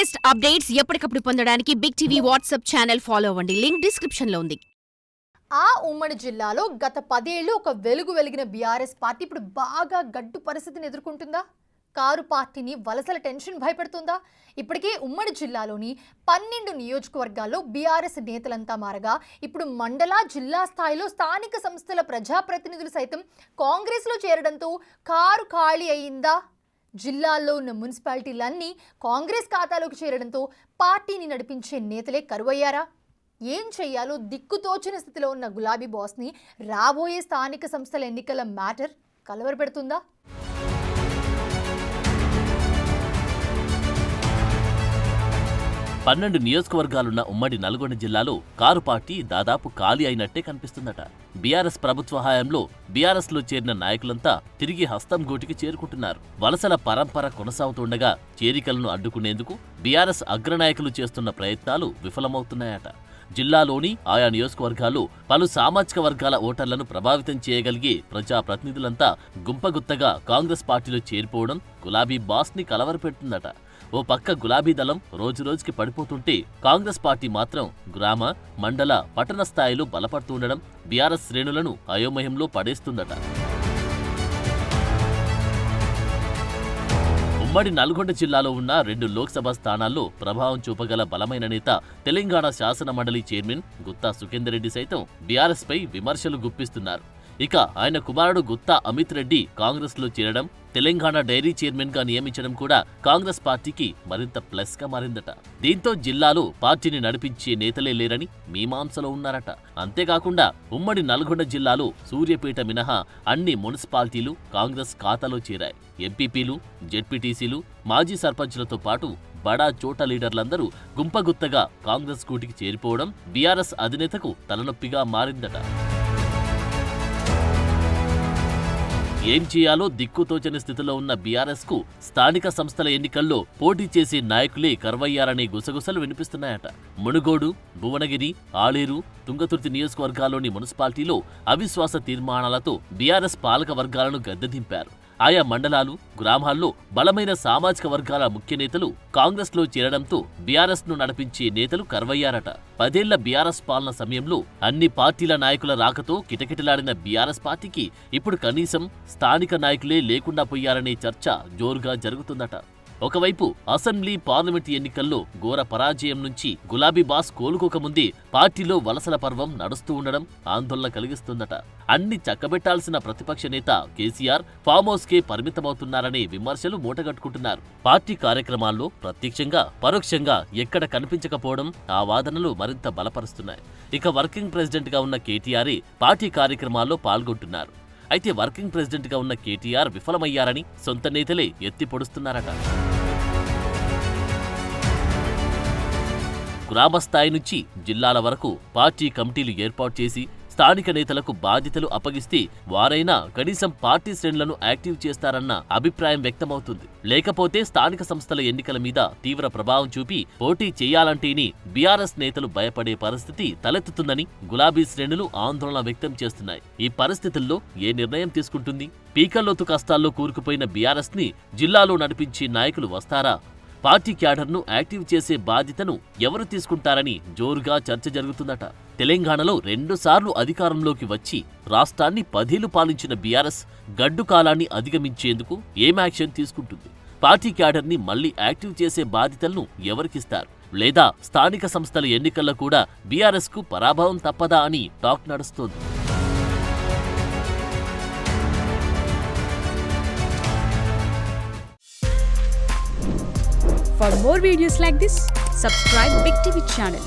Latest updates ఎప్పటికప్పుడు పొందడానికి big TV WhatsApp channel follow అవ్వండి. లింక్ డిస్క్రిప్షన్ లో ఉంది. ఆ ఉమ్మడి జిల్లాలో గత 10 ఏళ్లు ఒక వెలిగిన బీఆర్ఎస్ పార్టీ ఇప్పుడు బాగా గడ్డు పరిస్థితిని ఎదుర్కొంటుందా? కారు పార్టీని వలసల టెన్షన్ భయపెడుతుందా? ఇప్పటికే ఉమ్మడి జిల్లాలోని 12 నియోజకవర్గాల్లో బీఆర్ఎస్ నేతలంతా మారగా ఇప్పుడు మండల జిల్లా స్థాయిలో స్థానిక సంస్థల ప్రజాప్రతినిధులు సైతం కాంగ్రెస్లో చేరడంతో కారు ఖాళీ అయిందా? జిల్లాల్లో ఉన్న మున్సిపాలిటీలన్నీ కాంగ్రెస్ ఖాతాలోకి చేరడంతో పార్టీని నడిపించే నేతలే కరువయ్యారా? ఏం చెయ్యాలో దిక్కుతోచిన స్థితిలో ఉన్న గులాబీ బాస్ని రాబోయే స్థానిక సంస్థల ఎన్నికల మ్యాటర్ కలవరపెడుతుందా? పన్నెండు నియోజకవర్గాలున్న ఉమ్మడి నల్గొండ జిల్లాలో కారు పార్టీ దాదాపు ఖాళీ అయినట్టే కనిపిస్తుందట. బీఆర్ఎస్ ప్రభుత్వ హయాంలో బీఆర్ఎస్ లో చేరిన నాయకులంతా తిరిగి హస్తం గూటికి చేరుకుంటున్నారు. వలసల పరంపర కొనసాగుతుండగా చేరికలను అడ్డుకునేందుకు బీఆర్ఎస్ అగ్రనాయకులు చేస్తున్న ప్రయత్నాలు విఫలమవుతున్నాయట. జిల్లాలోని ఆయా నియోజకవర్గాల్లో పలు సామాజిక వర్గాల ఓటర్లను ప్రభావితం చేయగలిగే ప్రజాప్రతినిధులంతా గుంపగుత్తగా కాంగ్రెస్ పార్టీలో చేరిపోవడం గులాబీ బాస్ని కలవరపెడుతుందట. ఓ పక్క గులాబీ దళం రోజురోజుకి పడిపోతుంటే కాంగ్రెస్ పార్టీ మాత్రం గ్రామ, మండల, పట్టణ స్థాయిలో బలపడుతుండడం బీఆర్ఎస్ శ్రేణులను అయోమయంలో పడేస్తుందట. ఉమ్మడి నల్గొండ జిల్లాలో ఉన్న 2 లోక్సభ స్థానాల్లో ప్రభావం చూపగల బలమైన నేత తెలంగాణ శాసన మండలి చైర్మన్ గుత్తా సుఖేందర్ రెడ్డి సైతం బీఆర్ఎస్ పై విమర్శలు గుప్పిస్తున్నారు. ఇక ఆయన కుమారుడు గుత్తా అమిత్ రెడ్డి కాంగ్రెస్ లో చేరడం, తెలంగాణ డైరీ చైర్మన్ గా నియమించడం కూడా కాంగ్రెస్ పార్టీకి మరింత ప్లస్ గా మారిందట. దీంతో జిల్లాలో పార్టీని నడిపించే నేతలే లేరని మీమాంసలో ఉన్నారట. అంతేకాకుండా ఉమ్మడి నల్గొండ జిల్లాలో సూర్యాపేట మినహా అన్ని మున్సిపాలిటీలు కాంగ్రెస్ ఖాతాలో చేరాయి. ఎంపీపీలు, జెడ్పీటీసీలు, మాజీ సర్పంచ్లతో పాటు బడా చోట లీడర్లందరూ గుంపగుత్తగా కాంగ్రెస్ కూటికి చేరిపోవడం బీఆర్ఎస్ అధినేతకు తలనొప్పిగా మారిందట. ఏం చేయాలో దిక్కుతోచని స్థితిలో ఉన్న బీఆర్ఎస్ కు స్థానిక సంస్థల ఎన్నికల్లో పోటీ చేసే నాయకులే కరువయ్యారనే గుసగుసలు వినిపిస్తున్నాయట. మునుగోడు, భువనగిరి, ఆలేరు, తుంగతుర్తి నియోజకవర్గాల్లోని మున్సిపాలిటీలో అవిశ్వాస తీర్మానాలతో బీఆర్ఎస్ పాలక వర్గాలను గద్దెదింపారు. ఆయా మండలాలు, గ్రామాల్లో బలమైన సామాజిక వర్గాల ముఖ్య నేతలు కాంగ్రెస్ లో చేరడంతో బీఆర్ఎస్ ను నడిపించే నేతలు కరువయ్యారట. 10 ఏళ్ల బీఆర్ఎస్ పాలన సమయంలో అన్ని పార్టీల నాయకుల రాకతో కిటకిటలాడిన బీఆర్ఎస్ పార్టీకి ఇప్పుడు కనీసం స్థానిక నాయకులే లేకుండా పోయారనే చర్చ జోరుగా జరుగుతుందట. ఒకవైపు అసెంబ్లీ, పార్లమెంట్ ఎన్నికల్లో ఘోర పరాజయం నుంచి గులాబీ బాస్ కోలుకోకముందే పార్టీలో వలసల పర్వం నడుస్తూ ఉండడం ఆందోళన కలిగిస్తుందట. అన్ని చక్కబెట్టాల్సిన ప్రతిపక్ష నేత కేసీఆర్ ఫామ్ హౌస్ కే పరిమితమవుతున్నారనే విమర్శలు మూటగట్టుకుంటున్నారు. పార్టీ కార్యక్రమాల్లో ప్రత్యక్షంగా, పరోక్షంగా ఎక్కడ కనిపించకపోవడం ఆ వాదనలు మరింత బలపరుస్తున్నాయి. ఇక వర్కింగ్ ప్రెసిడెంట్ గా ఉన్న కేటీఆర్ పార్టీ కార్యక్రమాల్లో పాల్గొంటున్నారు. అయితే వర్కింగ్ ప్రెసిడెంట్ గా ఉన్న కేటీఆర్ విఫలమయ్యారని సొంత నేతలే ఎత్తి పొడుస్తున్నారట. గ్రామస్థాయి నుంచి జిల్లాల వరకు పార్టీ కమిటీలు ఏర్పాటు చేసి స్థానిక నేతలకు బాధ్యతలు అప్పగిస్తే వారైనా కనీసం పార్టీ శ్రేణులను యాక్టివ్ చేస్తారన్న అభిప్రాయం వ్యక్తమవుతుంది. లేకపోతే స్థానిక సంస్థల ఎన్నికల మీద తీవ్ర ప్రభావం చూపి పోటీ చేయాలంటేనే బీఆర్ఎస్ నేతలు భయపడే పరిస్థితి తలెత్తుతుందని గులాబీ శ్రేణులు ఆందోళన వ్యక్తం చేస్తున్నాయి. ఈ పరిస్థితుల్లో ఏ నిర్ణయం తీసుకుంటుంది? పీకల్లోతు కష్టాల్లో కూరుకుపోయిన బీఆర్ఎస్ ని జిల్లాలో నడిపించే నాయకులు వస్తారా? పార్టీ క్యాడర్ను యాక్టివ్ చేసే బాధ్యతను ఎవరు తీసుకుంటారని జోరుగా చర్చ జరుగుతుందట. తెలంగాణలో 2 సార్లు అధికారంలోకి వచ్చి రాష్ట్రాన్ని 10 ఏళ్లు పాలించిన బీఆర్ఎస్ గడ్డు కాలాన్ని అధిగమించేందుకు ఏం యాక్షన్ తీసుకుంటుంది? పార్టీ క్యాడర్ని మళ్లీ యాక్టివ్ చేసే బాధ్యతలను ఎవరికిస్తారు? లేదా స్థానిక సంస్థల ఎన్నికల్లో కూడా బీఆర్ఎస్ కు పరాభవం తప్పదా అని టాక్ నడుస్తోంది. For more videos like this, subscribe Big TV channel.